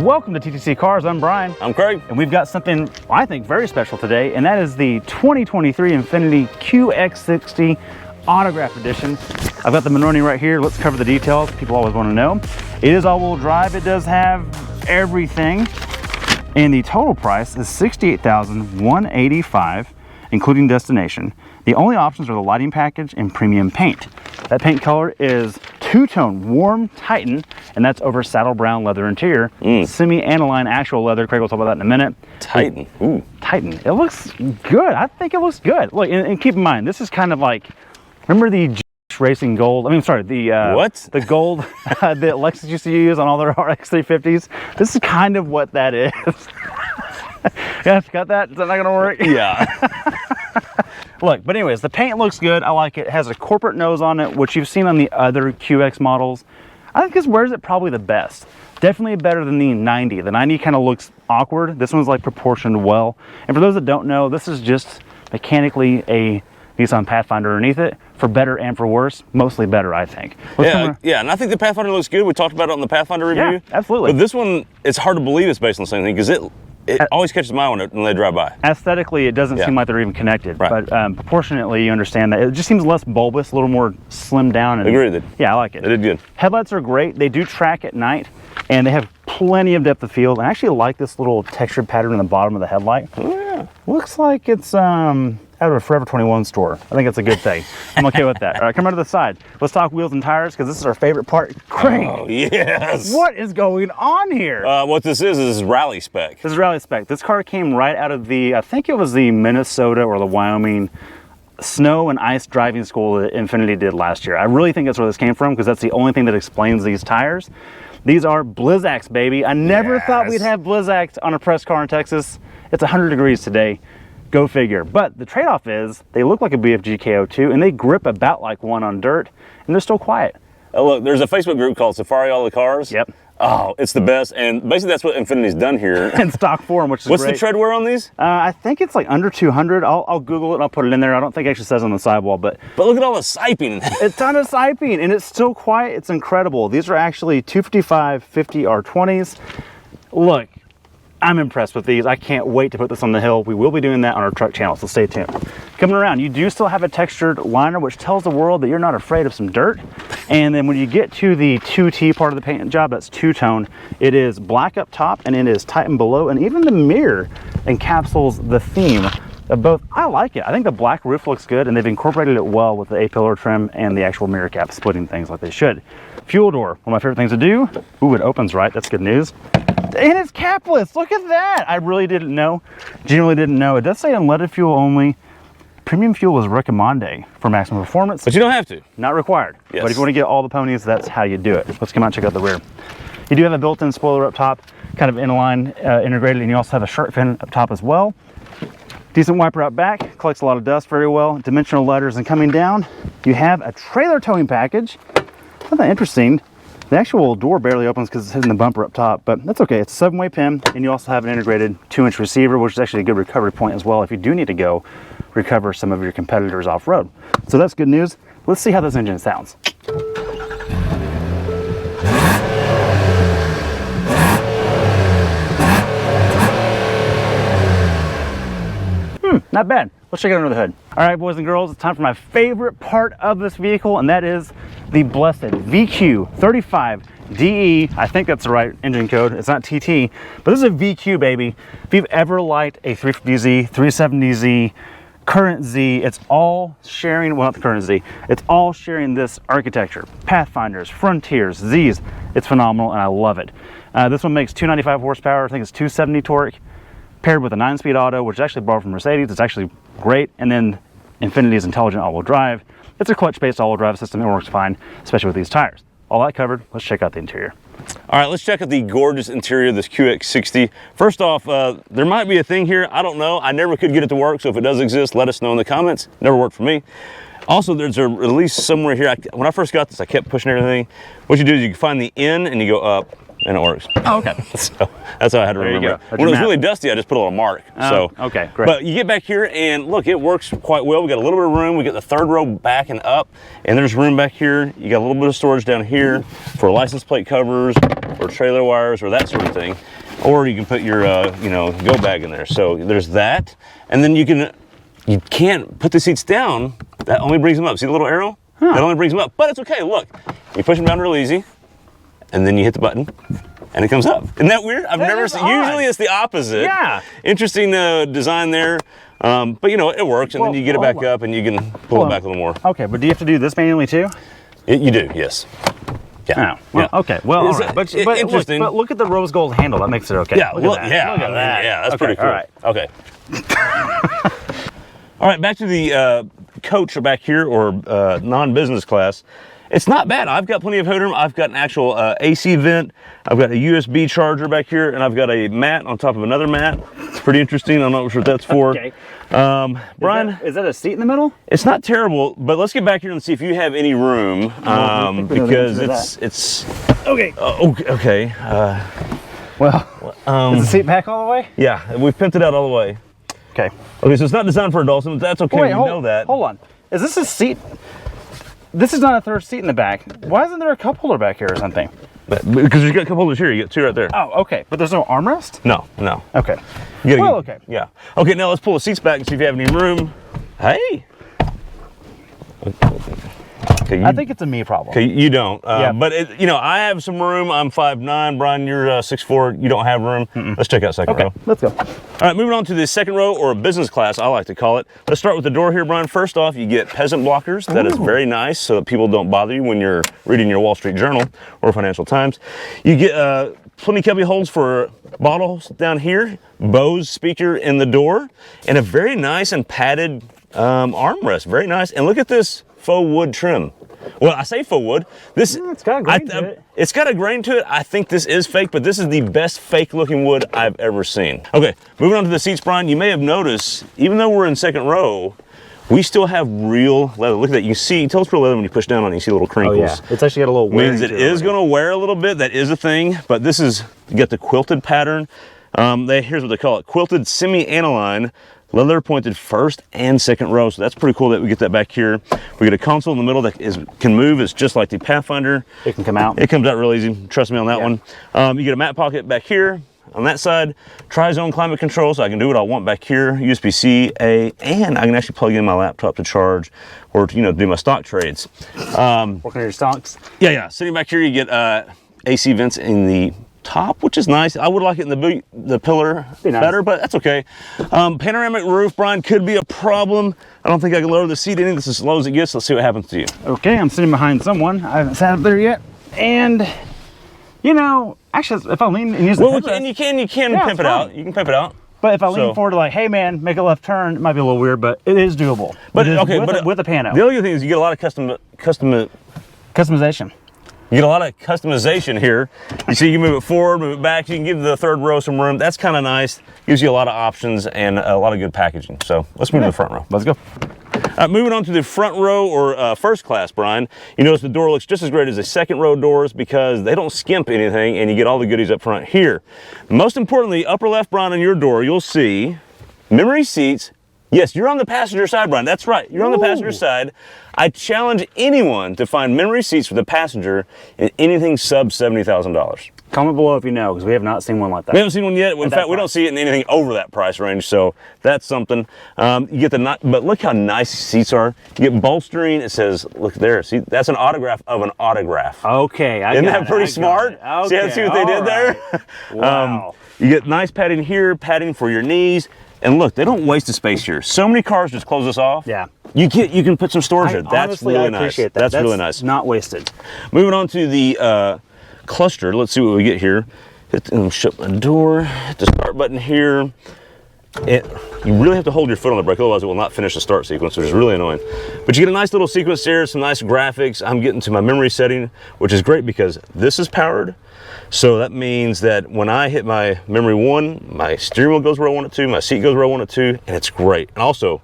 Welcome to TTC Cars. I'm Brian. I'm Craig. And we've got something I think very special today, and that is the 2023 Infiniti QX60 Autograph Edition. I've got the Monroney right here. Let's cover the details. People always want to know. It is all-wheel drive. It does have everything. And the total price is $68,185, including destination. The only options are the lighting package and premium paint. That paint color is two-tone warm Titan, and that's over saddle brown leather interior. Semi-aniline actual leather. Craig will talk about that in a minute. Titan. Ooh. Titan. It looks good. I think it looks good. Look, and keep in mind, this is kind of like, remember the Racing Gold? I mean, sorry, the what? The gold that Lexus used to use on all their RX 350s. This is kind of what that is. Yeah, got that? Is that not gonna work? Yeah. Look, but anyways, the paint looks good. I like it. It has a corporate nose on it, which you've seen on the other QX models. I think this wears it probably the best. Definitely better than the 90. The 90 kind of looks awkward. This one's like proportioned well. And for those that don't know, this is just mechanically a Nissan Pathfinder underneath it, for better and for worse. Mostly better, I think. Yeah, and I think the Pathfinder looks good. We talked about it on the Pathfinder review. Yeah, absolutely. But this one, it's hard to believe it's based on the same thing because it always catches my eye when they drive by. Aesthetically, it doesn't seem like they're even connected, right. But proportionately, you understand that it just seems less bulbous, a little more slimmed down. And, Agree with it. Yeah, I like it. They did good. Headlights are great. They do track at night, and they have plenty of depth of field. I actually like this little textured pattern in the bottom of the headlight. Oh yeah. Looks like it's out of a Forever 21 store. I think it's a good thing. I'm okay with that. All right, come around to the side. Let's talk wheels and tires, because this is our favorite part. Craig, oh yes. What is going on here? What this is rally spec. This is rally spec. This car came right out of the, I think it was the Minnesota or the Wyoming snow and ice driving school that Infiniti did last year. I really think that's where this came from, because that's the only thing that explains these tires. These are Blizzaks, baby. I never thought we'd have Blizzaks on a press car in Texas. It's 100 degrees today. Go figure. But the trade-off is they look like a BFG KO2 and they grip about like one on dirt, and they're still quiet. Oh, look, there's a Facebook group called Safari All the Cars. Yep. Oh, it's the best. And basically that's what Infiniti's done here. In stock form, which is What's great. the tread wear on these? I think it's like under 200. I'll Google it and I'll put it in there. I don't think it actually says on the sidewall, but look at all the siping. A ton of siping, and it's still quiet. It's incredible. These are actually 255 50 R20s. Look, I'm impressed with these. I can't wait to put this on the hill. We will be doing that on our truck channel, so stay tuned. Coming around, you do still have a textured liner, which tells the world that you're not afraid of some dirt. And then when you get to the 2T part of the paint job, that's two-tone. It is black up top and it is Titan below, and even the mirror encapsulates the theme of both. I like it. I think the black roof looks good, and they've incorporated it well with the A-pillar trim and the actual mirror cap splitting things like they should. Fuel door, one of my favorite things to do. Ooh, it opens right. That's good news. And it's capless. Look at that. I really didn't know. Genuinely didn't know. It does say unleaded fuel only. Premium fuel is recommended for maximum performance. But you don't have to. Not required. Yes. But if you want to get all the ponies, that's how you do it. Let's come out and check out the rear. You do have a built-in spoiler up top, kind of inline integrated, and you also have a shark fin up top as well. Decent wiper out back, collects a lot of dust very well. Dimensional letters, and coming down, you have a trailer towing package. Something interesting. The actual door barely opens because it's hitting the bumper up top, but that's okay. It's a 7-way pin, and you also have an integrated 2-inch receiver, which is actually a good recovery point as well if you do need to go recover some of your competitors off-road. So that's good news. Let's see how this engine sounds. Not bad. Let's check it under the hood. All right, boys and girls, it's time for my favorite part of this vehicle, and that is the blessed VQ35DE. I think that's the right engine code. It's not TT, but this is a VQ, baby. If you've ever liked a 350Z, 370Z, current Z, it's all sharing, well, not the current Z, it's all sharing this architecture. Pathfinders, Frontiers, Zs. It's phenomenal, and I love it. This one makes 295 horsepower. I think it's 270 torque. Paired with a 9-speed auto, which is actually borrowed from Mercedes. It's actually great. And then Infiniti's intelligent all-wheel drive. It's a clutch-based all-wheel drive system. It works fine, especially with these tires. All that covered, let's check out the interior. All right, let's check out the gorgeous interior of this QX60. First off, there might be a thing here. I don't know. I never could get it to work, so if it does exist, let us know in the comments. Never worked for me. Also, there's a release somewhere here. When I first got this, I kept pushing everything. What you do is you find the N and you go up, and it works. Oh, okay. So that's how I had to There you remember go. it. When it was really dusty, I just put a little mark. Okay, great. But you get back here and look, it works quite well. We got a little bit of room. We got the third row back and up, and there's room back here. You got a little bit of storage down here for license plate covers or trailer wires or that sort of thing. Or you can put your, you know, go bag in there. So there's that. And then you can't put the seats down. That only brings them up. See the little arrow? That only brings them up. But it's okay. Look, you push them down real easy, and then you hit the button, and it comes up. Isn't that weird? I've never seen. Usually it's the opposite. Yeah. Interesting design there. But you know, it works, and then you get it back up, and you can pull it back a little more. Okay, but do you have to do this manually too? You do, yes. Yeah. Oh, well, yeah. okay. Well, all right. But interesting. But look at the rose gold handle. That makes it okay. Yeah. Look at that. Yeah. Look at that. Yeah. That's okay, pretty cool. All right. Okay. All right. Back to the coach back here, or non-business class. It's not bad. I've got plenty of headroom. I've got an actual AC vent. I've got a USB charger back here, and I've got a mat on top of another mat. It's pretty interesting. I'm not sure what that's for. Okay. Brian, is that a seat in the middle? it's not terrible, but let's get back here and see if you have any room, because it's Okay. okay. Well, is the seat back all the way? Yeah, we've pimped it out all the way. Okay. Okay, so it's not designed for adults, and that's okay. Wait, we know that. Hold on. Is this a seat? This is not a third seat in the back. Why isn't there a cup holder back here or something? Because you got a cup holders here. You got two right there. Oh, okay. But there's no armrest? No. Okay. Okay. Yeah. Okay, now let's pull the seats back and see if you have any room. Hey. Okay, I think it's a me problem. Okay, you don't. Yeah. But you know, I have some room. I'm 5'9". Brian, you're 6'4". You don't have room. Let's check out second Okay, row. let's go. All right, moving on to the second row, or business class, I like to call it. Let's start with the door here, Brian. First off, you get peasant blockers. That is very nice, so that people don't bother you when you're reading your Wall Street Journal or Financial Times. You get plenty of cubby holes for bottles down here, Bose speaker in the door, and a very nice and padded armrest. Very nice. And look at this faux wood trim. Well, I say faux wood. This it's got a grain to it. It's got a grain to it. I think this is fake, but this is the best fake looking wood I've ever seen. Okay, moving on to the seats, Brian. You may have noticed, even though we're in second row, we still have real leather. Look at that. You see, tell us real leather when you push down on it. You see little crinkles. Oh, yeah. It's actually got a little wear. Means it is going to wear a little bit. That is a thing. But this is, you got the quilted pattern. Here's what they call it. Quilted semi-aniline. Leather pointed first and second row, so that's pretty cool that we get that back here. We get a console in the middle that can move. It's just like the Pathfinder. It can come out. It comes out real easy. Trust me on that one. You get a mat pocket back here. On that side, tri-zone climate control, so I can do what I want back here. USB-C, A, and I can actually plug in my laptop to charge, or to, do my stock trades. Working on your stocks. Yeah. Sitting back here, you get AC vents in the top, which is nice. I would like it in the pillar better, but that's okay. Panoramic roof, Brian, could be a problem. I don't think I can lower the seat any. This is as low as it gets. Let's see what happens to you. Okay, I'm sitting behind someone. I haven't sat up there yet, and actually, if I lean and use the headrest, you can pimp it out. You can pimp it out. But if I lean forward to like, hey man, make a left turn, it might be a little weird, but it is doable. But with a pano. The other thing is you get a lot of customization. You get a lot of customization here. You see, you can move it forward, move it back. You can give the third row some room. That's kind of nice. Gives you a lot of options and a lot of good packaging. So let's move to the front row. Let's go. Moving on to the front row, or first class, Brian. You notice the door looks just as great as the second row doors because they don't skimp anything, and you get all the goodies up front here. Most importantly, upper left, Brian, on your door, you'll see memory seats. Yes, you're on the passenger side, Brian. That's right. You're on the passenger side. I challenge anyone to find memory seats for the passenger in anything sub $70,000. Comment below if you know, because we have not seen one like that. We haven't seen one yet. In fact, we don't see it in anything over that price range, so that's something. You get but look how nice these seats are. You get bolstering. It says, look there. See, that's an autograph of an autograph. Okay, Isn't that pretty smart? Okay, see what they did there? Wow. You get nice padding here, padding for your knees. And look, they don't waste the space here. So many cars just close this off. Yeah. You can put some storage here. That's honestly, really I nice. appreciate that. That's really nice. Not wasted. Moving on to the cluster. Let's see what we get here. Shut the door. Hit the start button here. You really have to hold your foot on the brake, otherwise it will not finish the start sequence, which is really annoying. But you get a nice little sequence there, some nice graphics. I'm getting to my memory setting, which is great because this is powered. So that means that when I hit my memory 1, my steering wheel goes where I want it to, my seat goes where I want it to, and it's great. And also,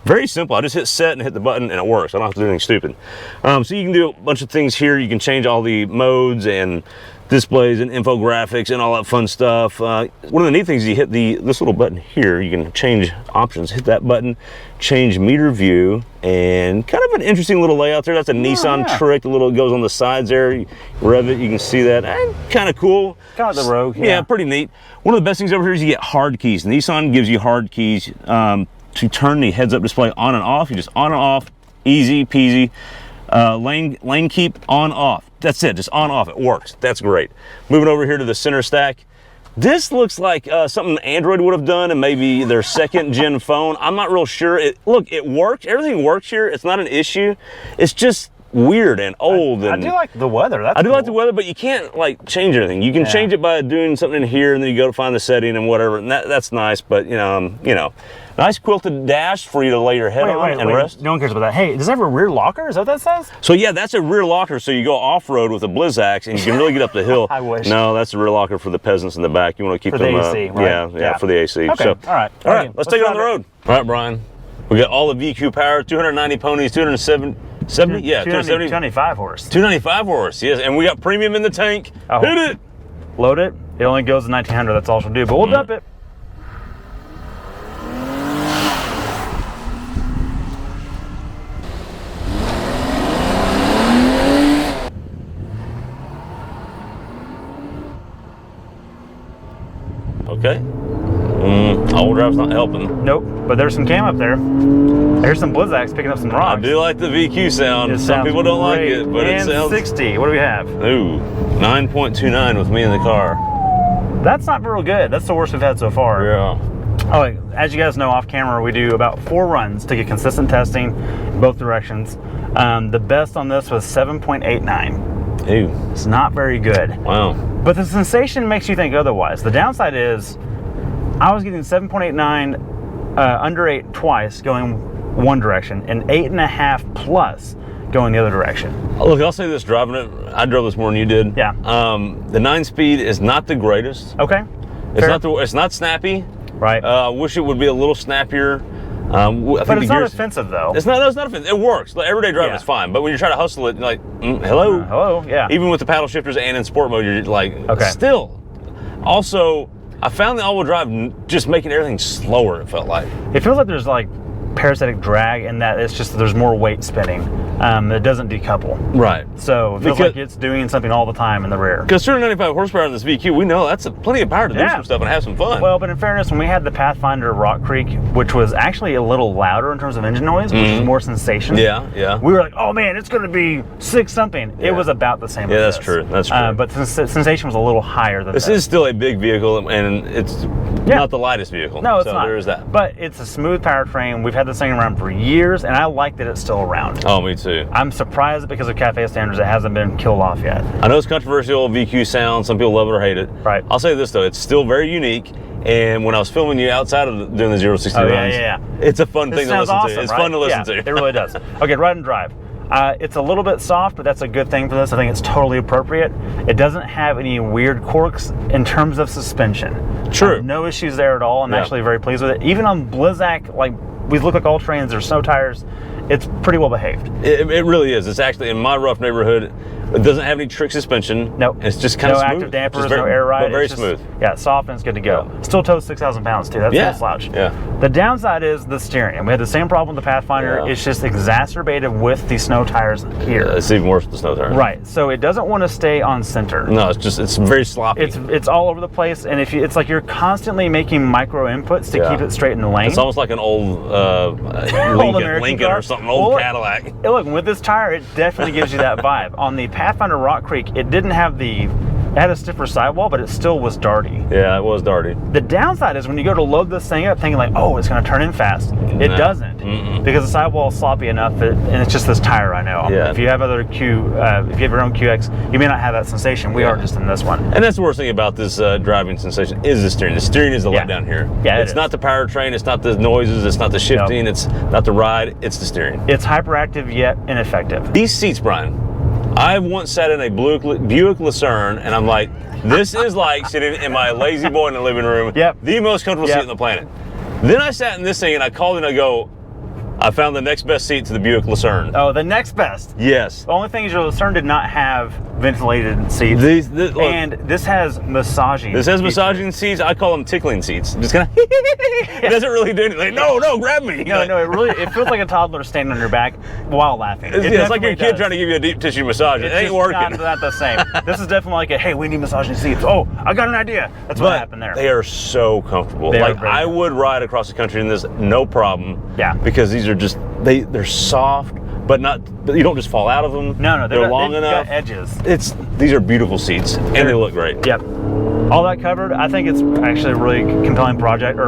Very simple. I just hit set and hit the button and it works. I don't have to do anything stupid. So you can do a bunch of things here. You can change all the modes and displays and infographics and all that fun stuff. One of the neat things is you hit this little button here. You can change options. Hit that button, change meter view, and kind of an interesting little layout there. That's a Nissan trick. The little goes on the sides there. You rev it, you can see that. Kind of cool. Kind of like the Rogue. Yeah, pretty neat. One of the best things over here is you get hard keys. Nissan gives you hard keys to turn the heads-up display on and off. You just on and off, easy peasy. Lane keep on off. That's it, just on off. It works. That's great. Moving over here to the center stack. This looks like something Android would have done and maybe their second gen phone. I'm not real sure. Look, it works. Everything works here. It's not an issue. It's just weird and old. I do like the weather. I do like the weather, but you can't like change anything. You can change it by doing something in here, and then you go to find the setting and whatever. And that's nice. But you know, nice quilted dash for you to lay your head on and rest. No one cares about that. Hey, does it have a rear locker? Is that what that says? So yeah, that's a rear locker. So you go off road with a Blizzak, and you can really get up the hill. I wish. No, that's a rear locker for the peasants in the back. You want to keep them. For the AC, right? Yeah, for the AC. Okay. So, all right. Let's take it on the road. All right, Brian. We got all the VQ power, 290 ponies, 270, yeah, 295 horse. 295 horse, yes, and we got premium in the tank. Hit it. Load it. It only goes to 1900. That's all she'll do, but we'll dump it. Okay. All-wheel drive's not helping. Nope, but there's some cam up there. There's some Blizzaks picking up some rocks. I do like the VQ sound. Some people don't like it, but it sounds... 60, what do we have? Ooh, 9.29 with me in the car. That's not real good. That's the worst we've had so far. Yeah. Oh, as you guys know, off camera, we do about 4 runs to get consistent testing in both directions. The best on this was 7.89. Ooh. It's not very good. Wow. But the sensation makes you think otherwise. The downside is I was getting 7.89 under 8 twice going one direction and 8.5 plus going the other direction. Look, I'll say this, driving it, I drove this more than you did. Yeah. The 9-speed is not the greatest. Okay. It's not snappy. Right. I wish it would be a little snappier. But it's not offensive though. It's not offensive. It works. Like, everyday driving is fine. But when you're trying to hustle it, you're like, hello. Hello, yeah. Even with the paddle shifters and in sport mode, you're like, okay. Still. Also, I found the all-wheel drive just making everything slower, it felt like. It feels like there's like parasitic drag in that it's just there's more weight spinning. It doesn't decouple. Right. So it feels like it's doing something all the time in the rear. Because 295 horsepower in this VQ, we know that's plenty of power to do some stuff and have some fun. Well, but in fairness, when we had the Pathfinder Rock Creek, which was actually a little louder in terms of engine noise, which is more sensation. Yeah. We were like, oh man, it's going to be 6 something. Yeah. It was about the same. Yeah, that's true. That's true. But the sensation was a little higher than this. Is still a big vehicle, and it's not the lightest vehicle. No, it's so not. There is that. But it's a smooth powertrain. We've had this thing around for years, and I like that it's still around. Oh, me too. I'm surprised that because of CAFE standards, it hasn't been killed off yet. I know it's controversial, VQ sound. Some people love it or hate it. Right. I'll say this though, it's still very unique. And when I was filming you outside of doing the 0-60 runs, it's a fun thing to listen to. It's fun to listen to. It really does. Okay, ride and drive. It's a little bit soft, but that's a good thing for this. I think it's totally appropriate. It doesn't have any weird quirks in terms of suspension. True. No issues there at all. I'm actually very pleased with it. Even on Blizzak, like we look like all trains, there's snow tires. It's pretty well behaved. It really is. It's actually in my rough neighborhood. It doesn't have any trick suspension. Nope. It's just kind of smooth. No active dampers, no air ride. But very smooth. Yeah, soft and it's good to go. Yeah. Still tows 6,000 pounds too. That's no slouch. Yeah. The downside is the steering. And we had the same problem with the Pathfinder. Yeah. It's just exacerbated with the snow tires here. It's even worse with the snow tires. Right. So it doesn't want to stay on center. No, it's very sloppy. It's all over the place, and it's like you're constantly making micro inputs to keep it straight in the lane. It's almost like an old Lincoln or something, old Cadillac. Look, with this tire, it definitely gives you that vibe. On the Pathfinder Rock Creek, it didn't have it had a stiffer sidewall, but it still was darty. Yeah, it was darty. The downside is when you go to load this thing up thinking like, oh, it's going to turn in fast. It doesn't. Because the sidewall is sloppy enough and it's just this tire I know. Yeah. If you have if you have your own QX, you may not have that sensation. We are just in this one. And that's the worst thing about this driving sensation is the steering. The steering is the letdown here. Yeah, it's not the powertrain, it's not the noises, it's not the shifting, it's not the ride, it's the steering. It's hyperactive yet ineffective. These seats, Brian, I once sat in a Buick Lucerne, and I'm like, this is like sitting in my lazy boy in the living room. Yep. The most comfortable seat on the planet. Then I sat in this thing, and I called and I go, I found the next best seat to the Buick Lucerne. Oh, the next best. Yes. The only thing is your Lucerne did not have ventilated seats. Look, and this has massaging. this has features. massaging seats. I call them tickling seats. Just kind of. It doesn't really do anything. Like, no, grab me. No, it feels like a toddler standing on your back while laughing. It's like your kid trying to give you a deep tissue massage. It ain't working. Not the same. This is definitely like a, hey, we need massaging seats. Oh, I got an idea. That's what happened there. They are so comfortable. They are like, very I would ride across the country in this, no problem. Yeah. Because these are just, they're soft, but you don't just fall out of them. No, they're long enough. Got edges. These are beautiful seats, and they look great. Yep. All that covered, I think it's actually a really compelling product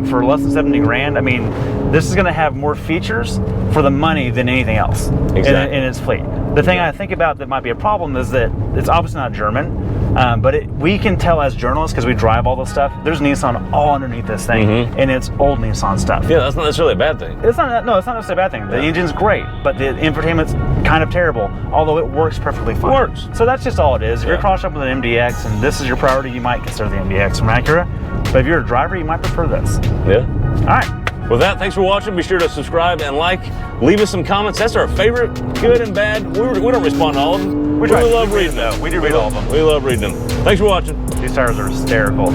for less than 70 grand. I mean, this is going to have more features for the money than anything else in its fleet. The thing I think about that might be a problem is that it's obviously not German, but we can tell as journalists, because we drive all this stuff, there's Nissan all underneath this thing, and it's old Nissan stuff. Yeah, that's not necessarily a bad thing. It's not necessarily a bad thing. The engine's great, but the infotainment's kind of terrible, although it works perfectly fine. Works. So that's just all it is. If you're crossed up with an MDX and this is your priority, you might consider the MDX from Acura. But if you're a driver, you might prefer this. Yeah. All right. With that, thanks for watching. Be sure to subscribe and like. Leave us some comments. That's our favorite, good and bad. We don't respond to all of them. We love reading them. We do read all of them. We love reading them. Thanks for watching. These tires are hysterical.